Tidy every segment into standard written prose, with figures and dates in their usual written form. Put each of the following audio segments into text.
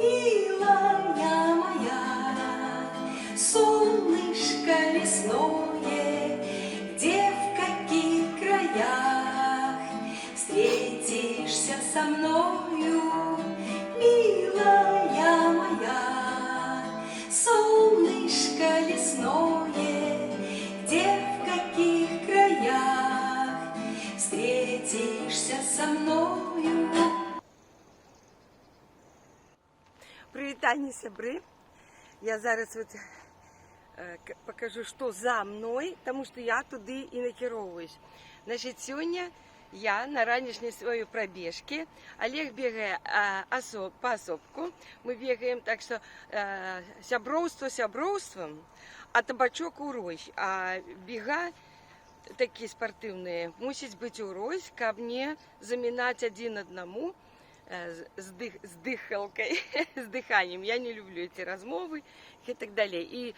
Милая моя, солнышко лесное, где в каких краях встретишься со мною, милая моя, солнышко лесное, где в каких краях встретишься со мною. Привітання, сябры! Я зараз покажу, что за мной, потому что я туды и накіроўваюсь. Значит, сегодня я на ранешней своей пробежке. Олег бегает по особку. Мы бегаем, так что сяброўство сяброўством, а табачок урось. А бега такие спортивные мусить быть урось, каб не заминать один одному с дыхалкой, с дыханием. Я не люблю эти размовы и так далее. И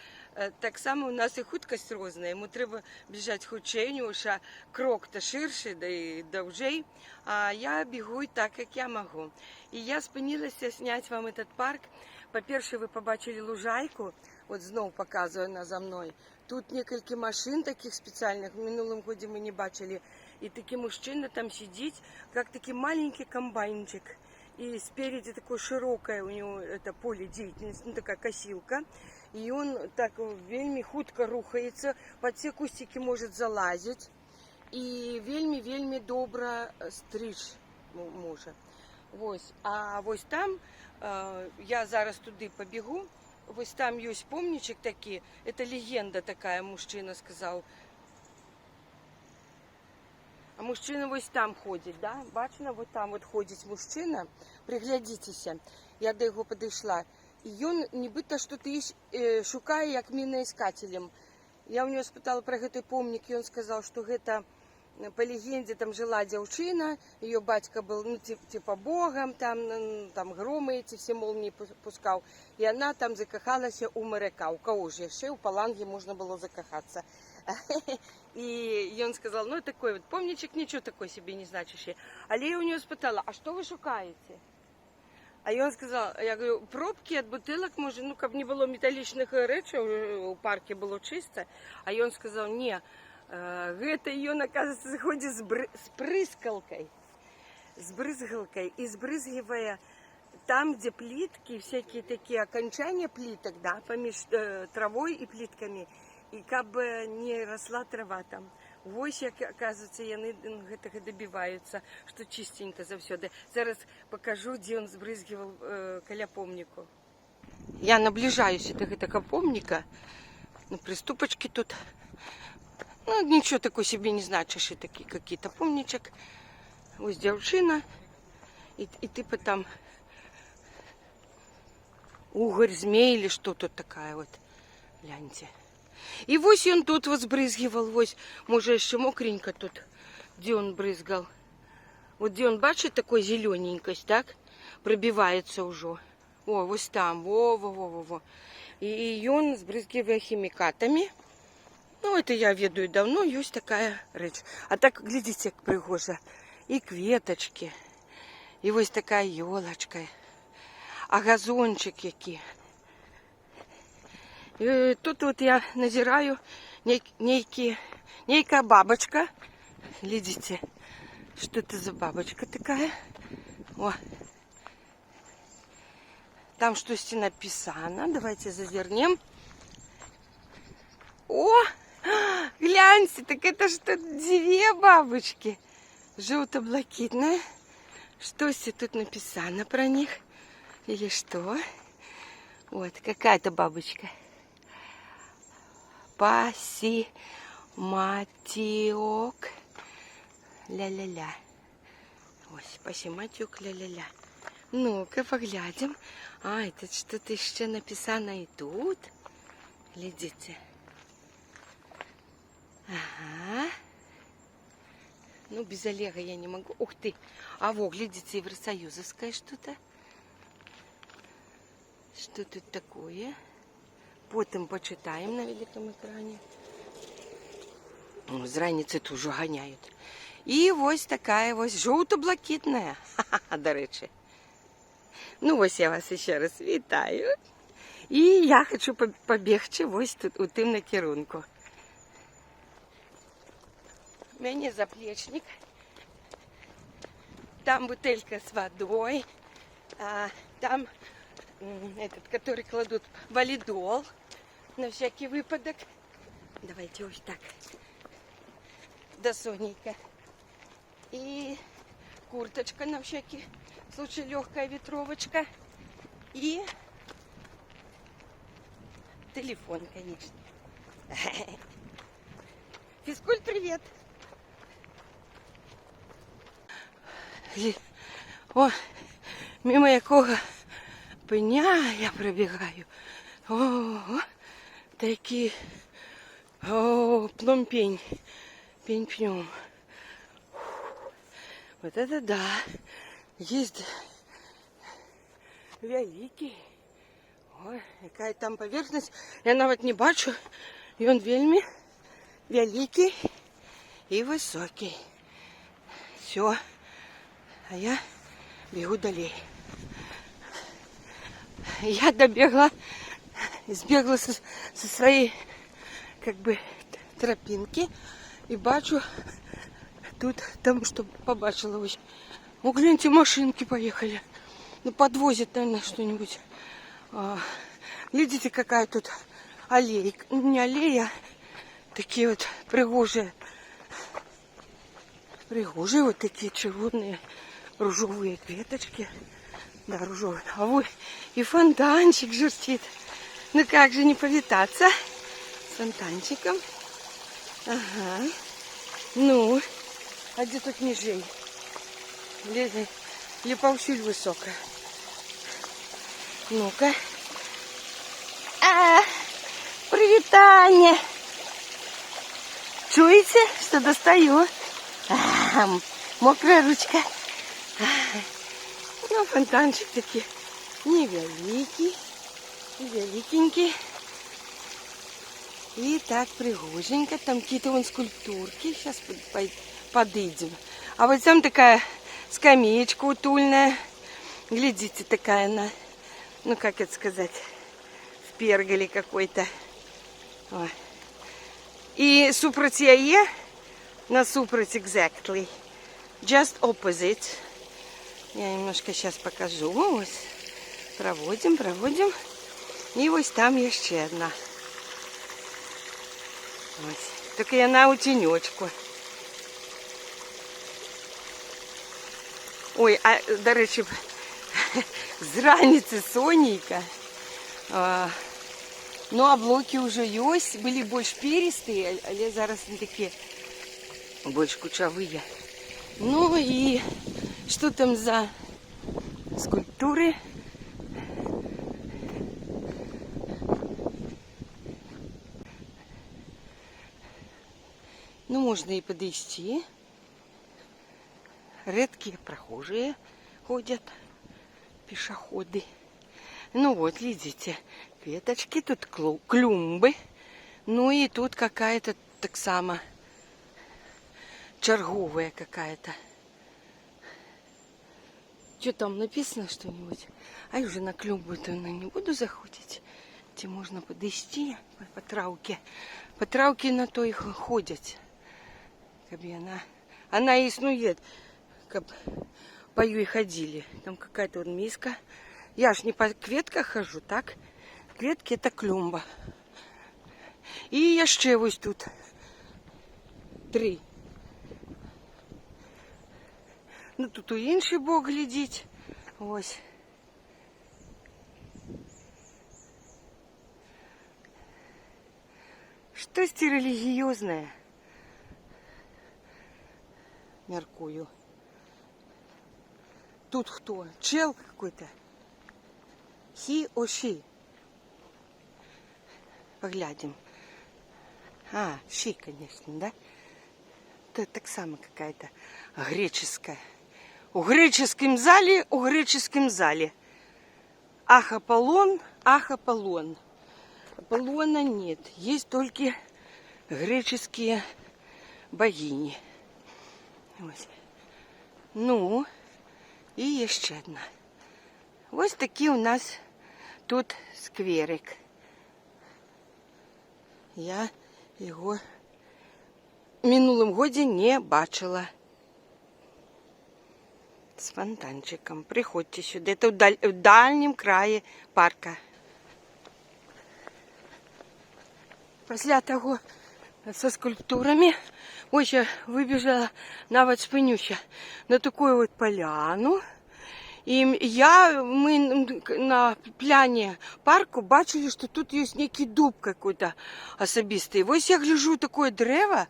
так само у нас и хуткость розная. Ему треба бежать хутчэй, уша крок-то ширше, да и довжей. А я бегу так, как я могу. И я спынилась снять вам этот парк. По-перше, вы побачили лужайку. Вот знов показываю она за мной. Тут несколько машин таких специальных. В минулом году мы не бачили. И таки мужчина там сидит, как таки маленький комбайнчик. И спереди такое широкое у него это поле деятельности, ну, такая косилка. И он так вельми хутко рухается, под все кустики может залазить. И вельми добро стриж може. Вось. А вось там, я зараз туды побегу, вось там есть помничек такие, это легенда такая, мужчина сказал. А мужчина вот там ходит, да? Бачно, вот там вот ходит мужчина. Приглядитеся. Я до его подошла. И он нібито что-то шукає, як міноискателем. Я у него спытала про гэты помник, и он сказал, что это по легенде там жила девчина, ее батька был, ну, типа богом, там громы эти все молнии пускал. И она там закахалась у моряка. У кого же еще? У Паланги можно было закахаться. И он сказал, ну такой вот помничек, ничего такой себе не значащий. Але я у него спытала, а что вы шукаете? А он сказал, я говорю, пробки от бутылок, может, ну, как не было металличных речей, у парке было чисто. А он сказал, не, это он, оказывается, заходит с брызгалкой, и сбрызгивая там, где плитки, всякие такие окончания плиток, да, помеж травой и плитками, и как бы не росла трава там. Вось, як, оказывается, яны гэтага добиваются, что чистенько завсёды. Зараз покажу, где он сбрызгивал каля помнику. Я наближаюсь до гэтага помника. На приступочке тут. Ну, ничего такой себе не значащий, такие какие-то помничек. Вось девчина. И типа там угорь, змей или что тут такая вот. Гляньте. И вось он тут вот сбрызгивал, вось, может, еще мокренько тут, где он брызгал. Вот где он, бачит, такой зелененькость, так, пробивается уже. О, вось там, во. И он сбрызгивая химикатами. Ну, это я ведаю давно, есть такая речь. А так, глядите, как пригожа. И кветочки, и вось такая елочка, а газончик який. И тут вот я назираю некая бабочка. Глядите, что это за бабочка такая. О. Там что-то написано. Давайте завернем. О, гляньте, так это что, две бабочки. Желто-блакитная. Что тут написано про них? Или что? Вот, какая-то бабочка. Пасиматиок ля-ля-ля. Ось, пасиматиок ля-ля-ля. Ну-ка, поглядим. А, это что-то еще написано и тут. Глядите. Ага. Ну, без Олега я не могу. Ух ты. А во, глядите, Евросоюзовское что-то. Что тут такое? Потом почитаем на великом экране. З раніці тут уже гоняют. И вот такая вот желто-блакитная. До речі. Ну, ось я вас ще раз вітаю. І я хочу побігти ось тут, у тим накерунку. У меня заплечник. Там бутылька с водой. Там этот, который кладут валидол на всякий выпадок. Давайте вот так. До Сонейка. И курточка на всякий случай, легкая ветровочка. И телефон, конечно. Физкульт, привет! О, мимо якого пеня я пробігаю. О, такий пломпень, пень-пнем. Вот это да. Есть великий. Ой, какая там поверхность. Я навіть не бачу. І він вельми великий и высокий. Все. А я бегу далее. Я добегла, сбегла со своей, как бы, тропинки. И бачу, тут, там, что побачила. О, гляньте, машинки поехали. Ну, подвозят, наверное, что-нибудь. Видите, какая тут аллея. Не аллея, такие вот пригожие вот такие червоные ружовые кветочки. Да, ружовые. А вот и фонтанчик журчит. Ну как же не повитаться с фонтанчиком. Ага. Ну, а где тут межей? Липовщуль высокая. Ну-ка. Привитание. Чуете, что достаю? Мокрая ручка. Ну, фонтанчик такой невеликий, великенький. И так пригоженько. Там какие-то вон скульптурки. Сейчас подойдем. А вот там такая скамеечка утульная. Глядите, такая она, ну как это сказать, в перголе какой-то. И супроть яе, насупроть exactly, just opposite. Я немножко сейчас покажу. Вот. Проводим. И вот там еще одна. Вот. Только я на утенечку. Ой, а, до речі, зраницы Сонейка. Ну, облаки уже есть, были больше перистые, але зараз они такие больше кучавые. Ну и что там за скульптуры? Ну, можно и подойти. Редкие прохожие ходят, пешеходы. Ну вот, видите, веточки, тут клумбы. Ну и тут какая-то так само черговая какая-то. Что там написано что-нибудь? А я уже на клумбу-то не буду заходить. Где можно подойти по травке. По травке на то и ходят. Как бы она и снует, как по ее ходили. Там какая-то вот миска. Я ж не по кветках хожу, так? Кветки это клумба. И еще вот тут 3. Ну тут у інший бок глядіть. Ось. Что-то религиозное. Мяркую. Тут кто? Чел какой-то? He or she? Поглядим. She, конечно, да? Это так само какая-то греческая. У греческом зале. Ах, Аполлон. Аполлона нет. Есть только греческие богини. Вот. Ну, и еще одна. Ось такий у нас тут скверик. Я його минулым году не бачила. С фонтанчиком. Приходьте сюда. Это в дальнем крае парка. Після того со скульптурами, ось я выбежала, навіть спинюся на такую вот поляну. І ми на пляне парку бачили, що тут є некий дуб какой-то особистий. Ось я гляжу, такое дерево,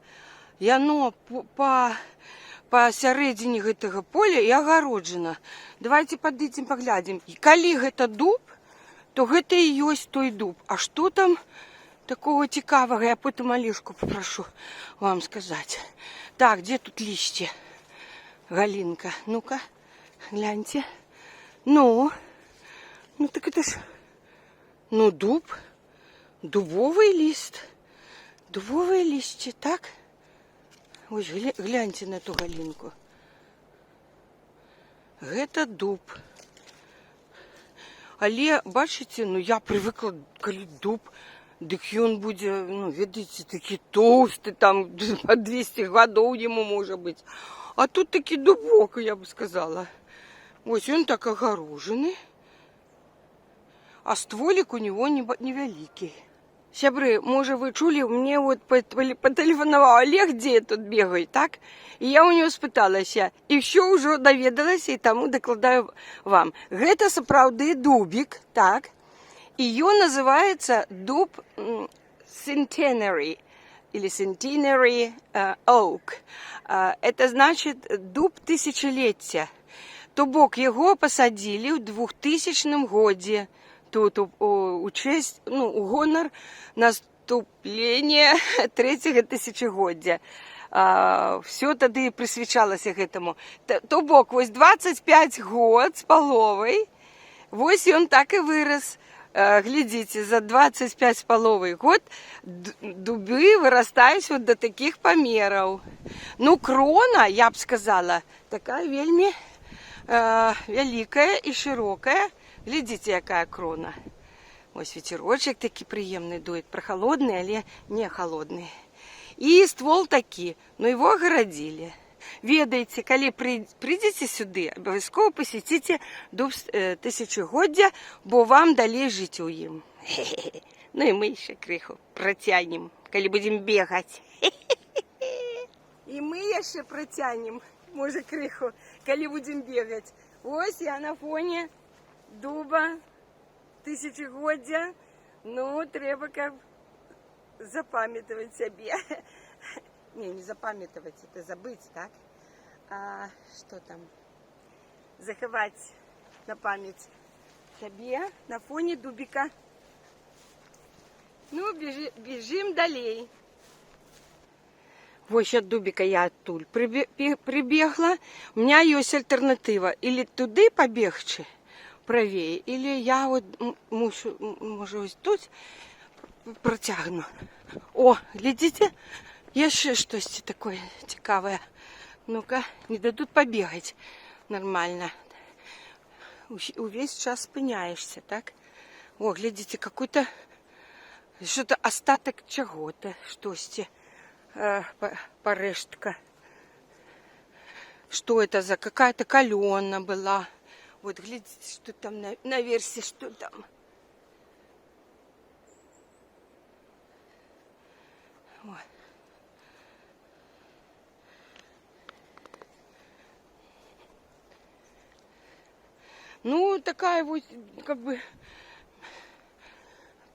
і воно посередині гэтага поля і агароджана. Давайте падыдзем паглядзім. І калі гэта дуб, то гэта і ёсць той дуб. А што там такого цікавого? Я потім Олежку попрошу вам сказать. Так, где тут листья? Галинка, ну-ка, гляньте. Ну так это ж, ну дуб, дубовый лист, дубовые листья, так? Ось, гляньте на эту галинку. Это дуб. Але, бачите, ну я привыкла, коли дуб, дык ён будзе, ну, ведаеце, такі тоўсты, там, по 200 годов ему может быть. А тут такі дубок, я бы сказала. Ось он так огорожены, а стволик у него невеликий. Сябры, може ви чули, мне вот потелефонував Олег, где тут бегает, так? И я у него спыталася, и все уже доведалась, и тому докладаю вам. Это сапраўды дубик, так? И он называется дуб Centenary, или Centenary Oak. Это значит дуб тысячелетия. То бок его посадили в 2000 году. Тут у честь, ну, у гонор наступления третьего тысячегодия. Все тады присвячалося гэтаму. То бок, вось 25 год с половой, вось он так и вырос. Глядите, за 25 с половой год дубы вырастаюць вот до таких померов. Ну, крона, я б сказала, такая вельми великая и широкая. Глядите, якая крона. Ось ветерочек такі приемный дует, прохолодный, але не холодный. И ствол такі, но его огородили. Ведаеце, калі придете сюды, обовязково посетите дуб тысячегодия, бо вам далей жить у ім. Ну и мы еще крыху протянем, калі будем бегать. И мы еще протянем, может, крыху, калі будем бегать. Ось я на фоне дуба тысячегодия, ну, треба как запамятовать себе. Не запамятовать, это забыть, так? А что там? Заховать на память себе на фоне дубика. Ну, бежим далей. Вось от дубика я оттуль прибегла. У меня есть альтернатива. Или туды побегче, правее, или я вот может ось тут протягну. О, глядите, еще что-то такое цікавое. Ну-ка, не дадут побегать нормально. Весь час спыняешься, так? О, глядите, какой-то что-то остаток чего-то, что-то порештка. Что это за какая-то калена была? Вот глядите, что там на версии, что там. Вот. Ну, такая вот, как бы,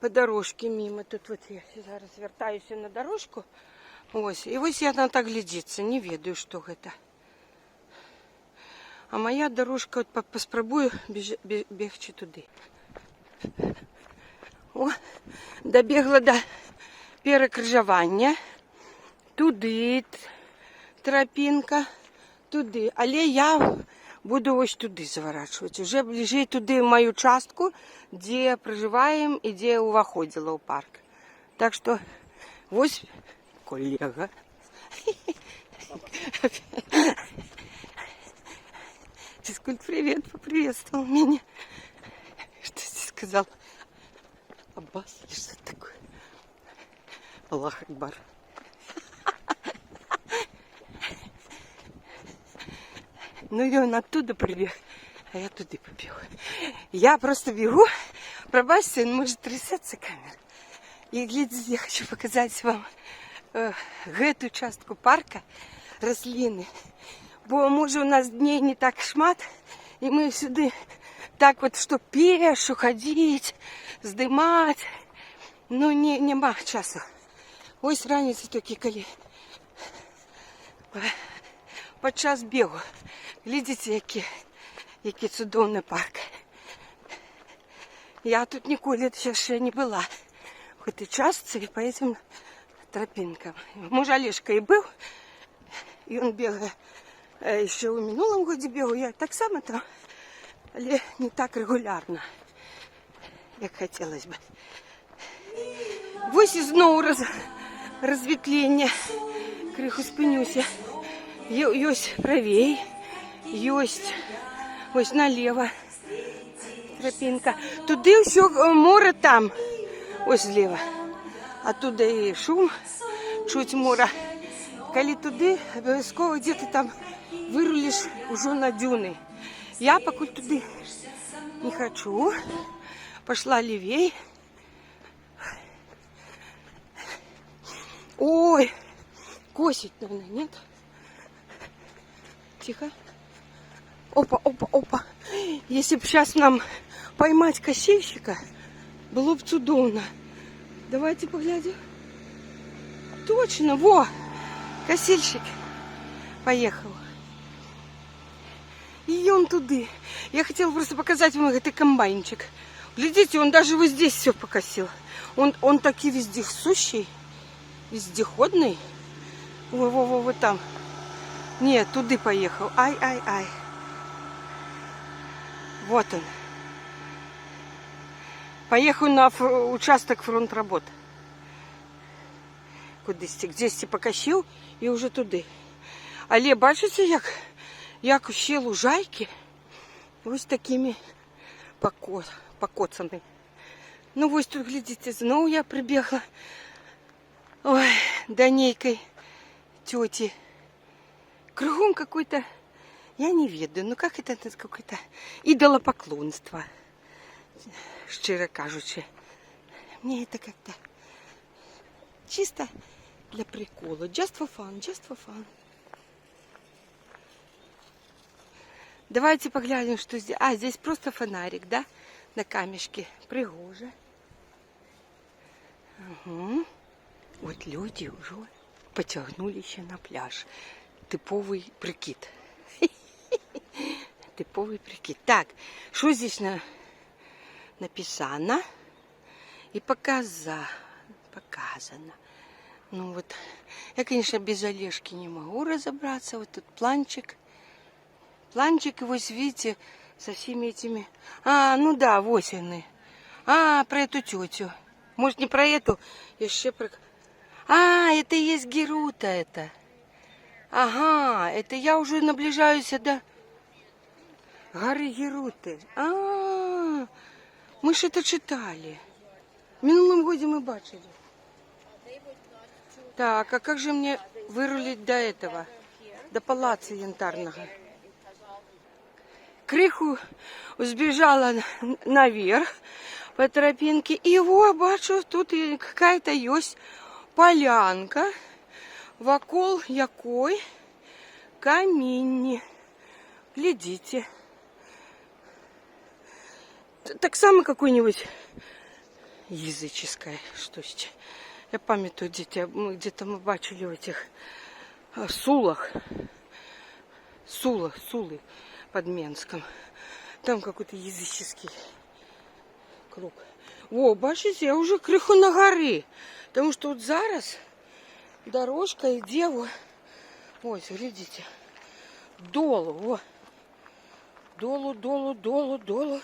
по дорожке мимо. Тут вот я зараз вертаюсь на дорожку. Ось. И ось она так глядится, не ведаю, что это. А моя дорожка, от поспробую бегче туди. О, добегла до перекрижування. Туди тропинка, туди. Але я буду ось туди заворачивать. Уже ближе туди в мою частку, где проживаем и где уваходила у парк. Так что, ось коллега. Физкульт, привет, поприветствовал меня. сказал Аббас или что такое. Аллах Акбар. Ну и он оттуда прибег, а я туда побегу. Я просто бегу, пробачьте, может трясется камера. И глядите, я хочу показать вам эту частку парка, рослины. Бо може у нас дней не так шмат, и мы сюда так вот, что пешу ходить, здымать. Ну, нема часу. Ось раніці такі, коли під час бігу. Глядите, який чудовний парк. Я тут ніколи ще не була в этой частці по этим тропинкам. Муж Олежка и был, и он бегает еще в минулом году бегал. Я так само там, але не так регулярно, як хотелось бы. Ось і знову розвітлення. Криху спинюся. Ось правей, ось ось налево тропинка. Туди все море там, ось зліва. А туди і шум, чуть море. Коли туди, обов'язково где-то там вирулиш уже на дюни. Я поки туди не хочу. Пошла левей. Ой, косить, наверное, нет? Тихо. Опа, опа, опа. Если бы сейчас нам поймать косильщика, было бы чудовно. Давайте поглядим. Точно, во! Косильщик поехал. И он туды. Я хотела просто показать вам этот комбайнчик. Глядите, он даже вот здесь все покосил. Он таки вездесущий, вездеходный. Во-во-во, там. Нет, туды поехал. Ай-ай-ай. Вот он. Поехал на участок фронт работ. Кудись, десь покосил и уже туди. Але бачите, як ще лужайки ось такими покоцаны. Ну ось тут, глядите, знову я прибегла. Ой, до некой тети. Кругом какой-то, я не ведаю, ну как это какое-то идолопоклонство, щиро кажучи. Мне это как-то чисто для прикола. Just for fun, just for fun. Давайте поглянем, что здесь. А, здесь просто фонарик, да? На камешке. Пригоже. Угу. Вот люди уже потягнули еще на пляж. Типовий прикид. Типовий прикид. Так, что здесь написано? И показано. Ну вот, я, конечно, без Олежки не могу разобраться. Вот тут планчик. Планчик, и вот видите, со всеми этими... А, ну да, вот они. А, про эту тетю. Может, не про эту, еще про... А, это и есть Герута это. Ага, это я уже наближаюсь до горы Геруты. А, мы ж это читали. В минулом году мы бачили. Так, а как же мне вырулить до этого? До палаца янтарного? Криху сбежала наверх по тропинке. И вот, бачу, тут какая-то есть полянка. Вокол якой камінні. Глядите. Так само какой-нибудь языческое что-то. Я памятаю, где-то мы бачили в этих Сулах. Сулы под Менском. Там какой-то языческий круг. О, бачите, я уже криху на горы. Потому что вот зараз дорожка йде, ось, глядите, долу, во. Долу.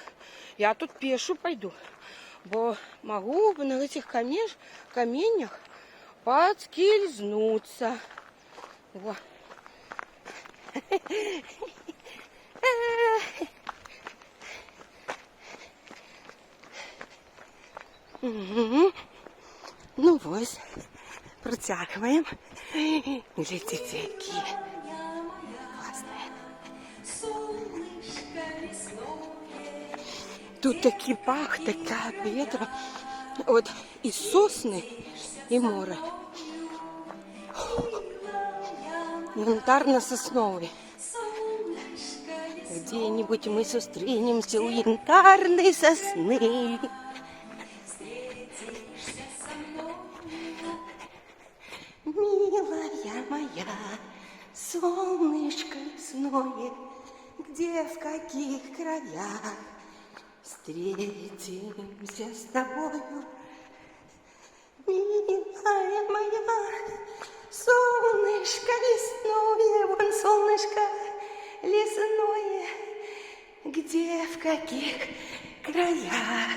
Я тут пешу пойду, бо могу на этих каменях подскользнуться. Во. Угу. Ну ось, протягуємо. Глядите, які класні. Солнышко лесное, Тут такий пах, така ветра. От і сосни, і море. Янтарно-сосновый. солнышко лесное. Где-нибудь мы встретимся у янтарной сосны. Встретишься со мной, Милая моя, солнышко лесное, где, в каких краях встретимся с тобою? Милая моя, солнышко лесное, вон солнышко лесное, где, в каких краях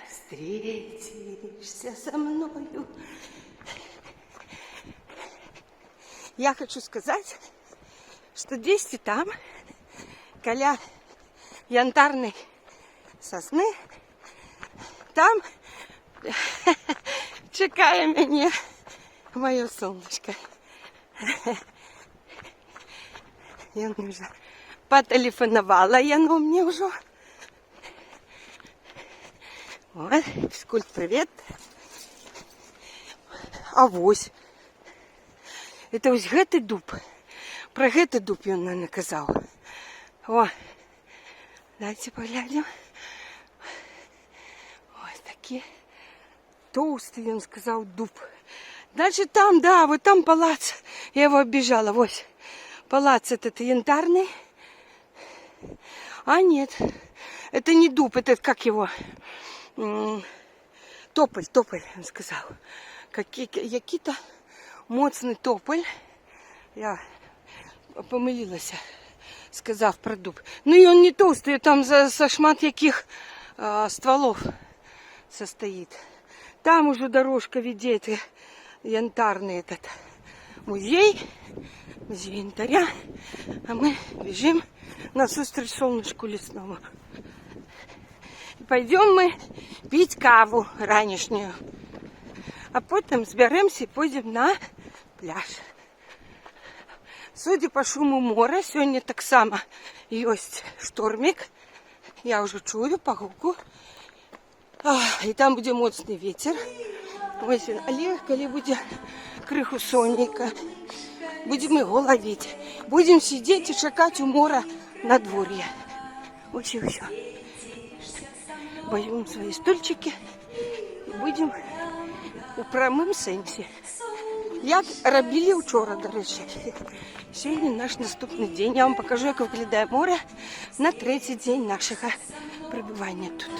встретишься со мною? Я хочу сказать, что здесь и там, коля янтарной сосны, там чекає мене моє сонечко. Я вже потелефонувала, яно мені вже. Ой, фізкульт, привіт. А ось. Это ось гэты дуб. Про гэты дуб ён мене казав. О, дайте поглянем. Ось такі толстый, он сказал, дуб. Дальше там, да, вот там палац. Я его оббежала, вот. Палац этот янтарный. А нет, это не дуб, это как его? Тополь, он сказал. Який-то моцний тополь. Я помилилася, сказав про дуб. Ну и он не толстый, там со шмат яких стволов состоит. Там уже дорожка ведет, янтарный этот музей янтаря. А мы бежим насустреч солнышку лесному. Пойдем мы пить каву ранішнюю. А потім зберемося і пойдемо на пляж. Судя по шуму моря, сьогодні так само є штормик. Я вже чую по гуку. І там буде моцний вітер. Ось він, але коли буде криху сонника, будемо його ловити. Будемо сидіти і чекати у моря на дворі. Ось і все. Возьмем свої стульчики і будемо у прямому сенсі. Як робили вчора, до речі. Сьогодні наш наступний день. Я вам покажу, як виглядає море на третій день нашого перебування тут.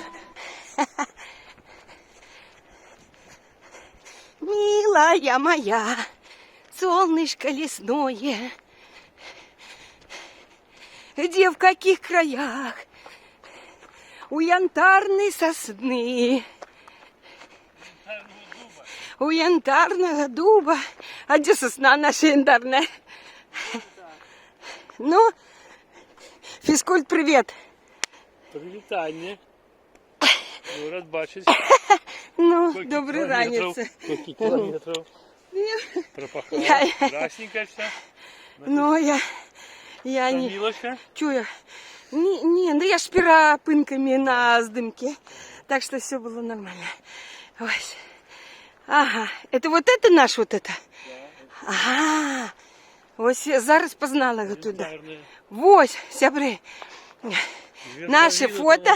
Милая моя, солнышко лесное, где, в каких краях, у янтарной сосны, у янтарного дуба. А где сосна наша янтарная? Ну, фізкульт, привет. Привітання. Ну, рад бачити. Ну, Скільки добрий кілометрів? ранець. Скільки кілометрів? Пропахала. Я- Красненька Ну, я не Томилася. чую. Не, ну я ж пера пынками на здымке. Так что все было нормально. Ось. Ага, это вот это наш вот это? Ага. Ось я зараз познала його туди. Янтарне. Ось, сябри. Наше фото.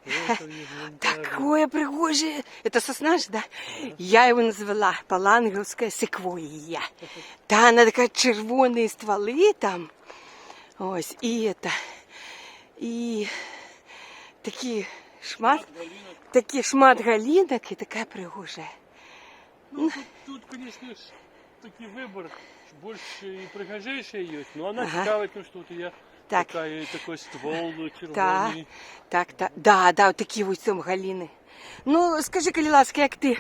Янтарне. Такое пригожее. Это сосна же, да? Я его назвала паланговская секвойя. Да, она такая червоные стволы там. Ось, и это. И такие шмат галинок и такая пригожая. Ну, тут, конечно, ж такий вибір. Більше і пригожейше є. Ну, вона цікава тим, що тут є Так. такий ствол червоний. Так. Да, вот такие вот там галины. Ну, скажи, коли ласка, як ти,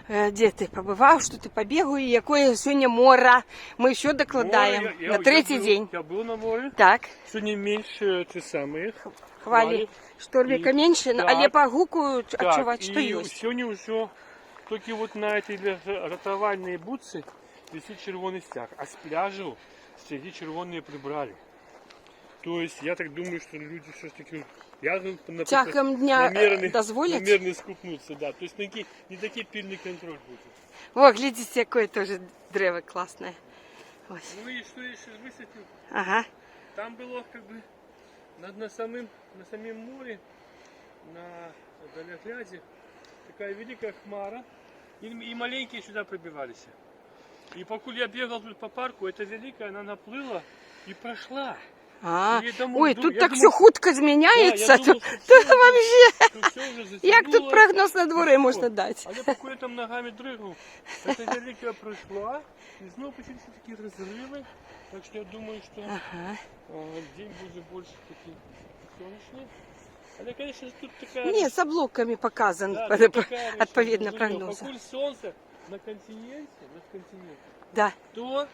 де ти побывал, що ти побігав, і якое сьогодні море. Ми ще докладаємо на третій день. Я был на море. Так, Сегодня меньше те самые. хвалі. Шторміка І- менше, так. але по гуку Так, відчувати, що и є. сегодня уже только вот на этой рятувальные бутсы висит червоный стяг, а с пляжу стяги червоные прибрали. То есть я так думаю, что люди все-таки Тягом дня дозволять? намерены скупнуться, да. То есть не такий пильный контроль будет. О, глядите, яке теж древо класне. Ось. Ну и что я сейчас высветил? Ага. Там было как бы на самом море, на далегляде, такая великая хмара, и маленькие сюда пробивались. И пока я бегал тут по парку, эта великая, она наплыла и прошла. А, Я думав, ой, я тут думав- так все хутко зміняється. Да, я думав, Тут що все вообще, Тут все уже затянуло. як тут прогноз на дворі можна дати? А я пока я там ногами дрыгал, эта великая прошла, и снова почались такие разрывы. Так что я думаю, что Ага. день будет больше такой солнечный. Але, конечно, тут такая... Ні, з облоками показан, да, тут такая відповідно, разрыв. прогнозу. Покуль солнце на континенте, Да. то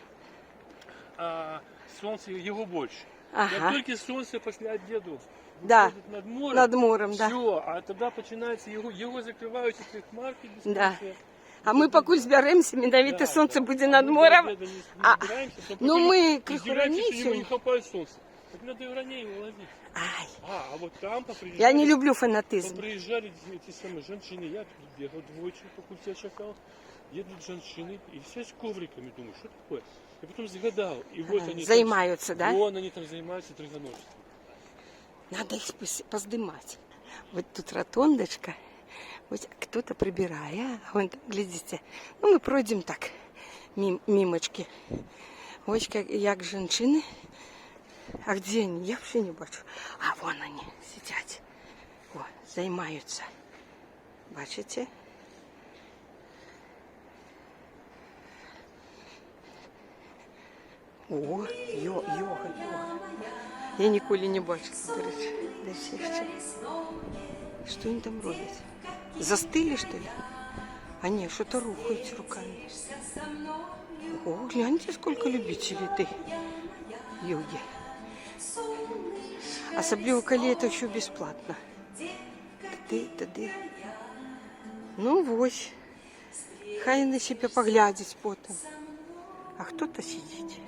солнце его больше. Ага. Як тільки сонце після обіду Да. виходить над морем, Над морем, да. все, а тоді починається його закривають ці хмарки без Да. кінця. А ми покуль зберемося, медовите сонце буде над морем. А, ну, ми криху раніше. не хапають сонце. Так надо и ранее его ловить. Ай, А вот там поприезжали... я не люблю фанатизм. Поприезжали эти самые женщины, я тут бегал двойчик, пока тебя чекал. Едут женщины, и все с ковриками, думаю, что такое? Я потом загадал, и вот они... Займаються, да? Вон они там занимаются трехоножеством. Надо их поздымать. Вот тут ротондочка. Вот кто-то прибирает. А вон там, глядите. Ну, мы пройдем так. Мимочки. Ось як женщины. А где они? Я вообще не бачу. А вон они сидят. О, займаються. Бачите? О, йога. Я ніколи не бачила, до речі. Де ще? Що вони там роблять? Застили, що ли? А ні, що-то рухають руками. О, гляньте, сколько любителей этой йоги. Особливо, коли это еще бесплатно. Туди. Ну, ось. Хай на себе поглядеть потом. А хто-то сидить.